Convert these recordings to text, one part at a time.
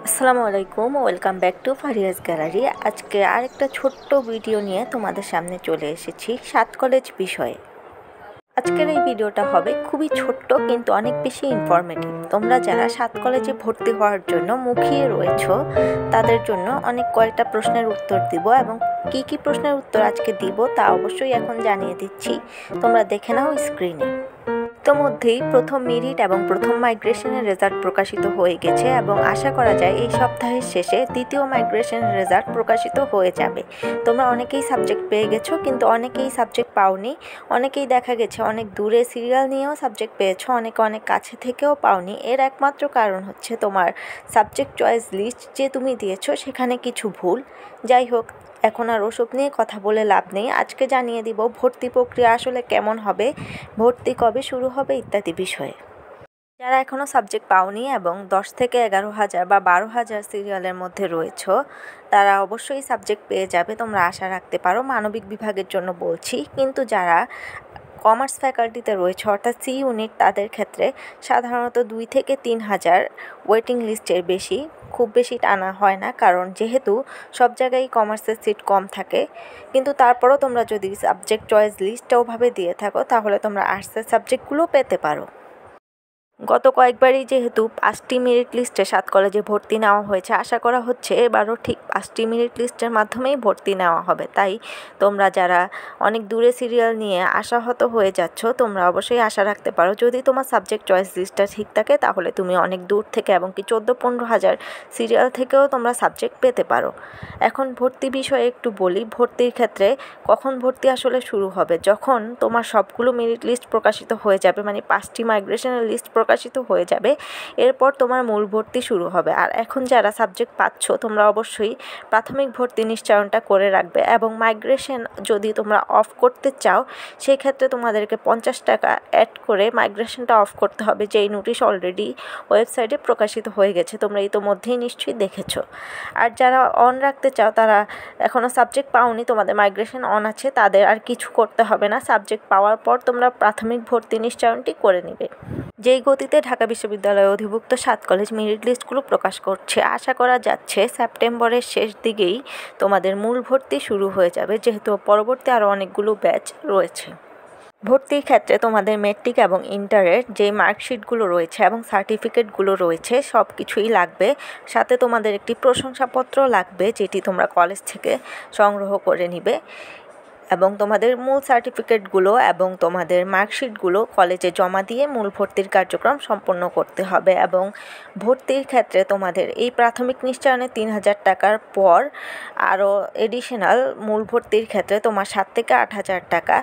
আসসালামু আলাইকুম, welcome back to ফারিয়াস gallery. আজকে আরেকটা ছোট্ট ভিডিও নিয়ে তোমাদের সামনে চলে এসেছি 7 কলেজ বিষয়ে। আজকের এই ভিডিওটা হবে খুবই ছোট্ট কিন্তু অনেক বেশি ইনফরমেটিভ। তোমরা যারা 7 কলেজে ভর্তি হওয়ার জন্য মুখিয়ে রয়েছো তাদের জন্য অনেক কয়েকটা প্রশ্নের উত্তর দিব, এবং কি কি প্রশ্নের উত্তর আজকে দিব তা অবশ্যই এখন জানিয়ে দিচ্ছি। তোমরা দেখে নাও স্ক্রিনে। ইতোমধ্যেই প্রথম মেরিট এবং প্রথম মাইগ্রেশনের রেজাল্ট প্রকাশিত হয়ে গেছে, এবং আশা করা যায় এই সপ্তাহের শেষে দ্বিতীয় মাইগ্রেশনের রেজাল্ট প্রকাশিত হয়ে যাবে। তোমরা অনেকেই সাবজেক্ট পেয়ে গেছো, কিন্তু অনেকেই সাবজেক্ট পাওনি। অনেকেই দেখা গেছে অনেক দূরে সিরিয়াল নিয়েও সাবজেক্ট পেয়েছো, অনেকে অনেক কাছে থেকেও পাওনি। এর একমাত্র কারণ হচ্ছে তোমার সাবজেক্ট চয়েস লিস্ট যে তুমি দিয়েছো সেখানে কিছু ভুল। যাই হোক, এখন আর ওসব নিয়ে কথা বলে লাভ নেই। আজকে জানিয়ে দিব ভর্তি প্রক্রিয়া আসলে কেমন হবে, ভর্তি কবে শুরু হবে ইত্যাদি বিষয়ে। যারা এখনও সাবজেক্ট পাওনি এবং 10 থেকে 11,000 বা 12,000 সিরিয়ালের মধ্যে রয়েছো তারা অবশ্যই সাবজেক্ট পেয়ে যাবে, তোমরা আশা রাখতে পারো। মানবিক বিভাগের জন্য বলছি, কিন্তু যারা কমার্স ফ্যাকাল্টিতে রয়েছে অর্থাৎ সি ইউনিট, তাদের ক্ষেত্রে সাধারণত 2 থেকে 3,000 ওয়েটিং লিস্টের বেশি খুব বেশি টানা হয় না, কারণ যেহেতু সব জায়গায় কমার্সের সিট কম থাকে। কিন্তু তারপরও তোমরা যদি সাবজেক্ট চয়েস লিস্টটা ওভাবে দিয়ে থাকো তাহলে তোমরা আর্টসের সাবজেক্টগুলো পেতে পারো। গত কয়েকবারই যেহেতু 5টি মেরিট লিস্টে 7 কলেজে ভর্তি নেওয়া হয়েছে, আশা করা হচ্ছে এবারও ঠিক 5টি মেরিট লিস্টের মাধ্যমেই ভর্তি নেওয়া হবে। তাই তোমরা যারা অনেক দূরে সিরিয়াল নিয়ে আশাহত হয়ে যাচ্ছ, তোমরা অবশ্যই আশা রাখতে পারো যদি তোমার সাবজেক্ট চয়েস লিস্টটা ঠিক থাকে তাহলে তুমি অনেক দূর থেকে এবং কি 14-15 হাজার সিরিয়াল থেকেও তোমরা সাবজেক্ট পেতে পারো। এখন ভর্তি বিষয়ে একটু বলি। ভর্তির ক্ষেত্রে কখন ভর্তি আসলে শুরু হবে? যখন তোমার সবগুলো মেরিট লিস্ট প্রকাশিত হয়ে যাবে, মানে 5টি মাইগ্রেশনের লিস্ট প্রকাশিত হয়ে যাবে, এরপর তোমার মূল ভর্তি শুরু হবে। আর এখন যারা সাবজেক্ট পাচ্ছ তোমরা অবশ্যই প্রাথমিক ভর্তি নিশ্চয়নটা করে রাখবে, এবং মাইগ্রেশন যদি তোমরা অফ করতে চাও সেই ক্ষেত্রে তোমাদেরকে 50 টাকা অ্যাড করে মাইগ্রেশনটা অফ করতে হবে, যেই নোটিশ অলরেডি ওয়েবসাইটে প্রকাশিত হয়ে গেছে, তোমরা ইতোমধ্যেই নিশ্চয়ই দেখেছো। আর যারা অন রাখতে চাও, তারা এখনও সাবজেক্ট পাওনি, তোমাদের মাইগ্রেশন অন আছে, তাদের আর কিছু করতে হবে না। সাবজেক্ট পাওয়ার পর তোমরা প্রাথমিক ভর্তি নিশ্চয়নটি করে নেবে। যেই গতিতে ঢাকা বিশ্ববিদ্যালয়ে অধিভুক্ত 7 কলেজ মেরিট লিস্টগুলো প্রকাশ করছে, আশা করা যাচ্ছে সেপ্টেম্বরের শেষ দিকেই তোমাদের মূল ভর্তি শুরু হয়ে যাবে, যেহেতু পরবর্তী আরও অনেকগুলো ব্যাচ রয়েছে। ভর্তির ক্ষেত্রে তোমাদের মেট্রিক এবং ইন্টারের যে মার্কশিটগুলো রয়েছে এবং সার্টিফিকেটগুলো রয়েছে সব কিছুই লাগবে। সাথে তোমাদের একটি প্রশংসাপত্র লাগবে, যেটি তোমরা কলেজ থেকে সংগ্রহ করে নিবে, এবং তোমাদের মূল সার্টিফিকেটগুলো এবং তোমাদের মার্কশিটগুলো কলেজে জমা দিয়ে মূল ভর্তির কার্যক্রম সম্পন্ন করতে হবে। এবং ভর্তির ক্ষেত্রে তোমাদের এই প্রাথমিক নিশ্চয়নে 3,000 টাকার পর আরও এডিশনাল মূল ভর্তির ক্ষেত্রে তোমার 7 থেকে 8,000 টাকা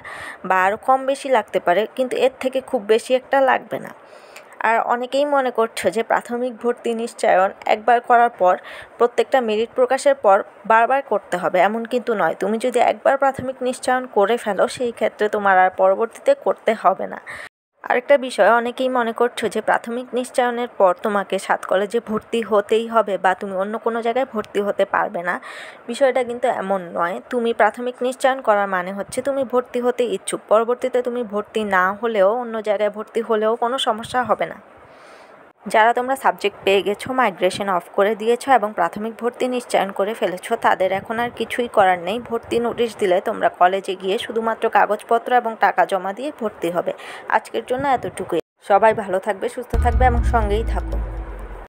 বা আরও কম বেশি লাগতে পারে, কিন্তু এর থেকে খুব বেশি একটা লাগবে না। আর অনেকেই মনে করছো যে প্রাথমিক ভর্তি নিশ্চয়ন একবার করার পর প্রত্যেকটা মেরিট প্রকাশের পর বারবার করতে হবে, এমন কিন্তু নয়। তুমি যদি একবার প্রাথমিক নিশ্চয়ন করে ফেলো সেই ক্ষেত্রে তোমার আর পরবর্তীতে করতে হবে না। আরেকটা বিষয়, অনেকেই মনে করছো যে প্রাথমিক নিশ্চয়নের পর তোমাকে 7 কলেজে ভর্তি হতেই হবে বা তুমি অন্য কোনো জায়গায় ভর্তি হতে পারবে না। বিষয়টা কিন্তু এমন নয়। তুমি প্রাথমিক নিশ্চয়ন করার মানে হচ্ছে তুমি ভর্তি হতে ইচ্ছুক, পরবর্তীতে তুমি ভর্তি না হলেও অন্য জায়গায় ভর্তি হলেও কোনো সমস্যা হবে না। যারা তোমরা সাবজেক্ট পেয়ে গেছো, মাইগ্রেশন অফ করে দিয়েছো এবং প্রাথমিক ভর্তি নিশ্চয়ন করে ফেলেছো, তাদের এখন আর কিছুই করার নেই। ভর্তি নোটিশ দিলে তোমরা কলেজে গিয়ে শুধুমাত্র কাগজপত্র এবং টাকা জমা দিয়ে ভর্তি হবে। আজকের জন্য এতটুকুই। সবাই ভালো থাকবে, সুস্থ থাকবে এবং সঙ্গেই থাকো।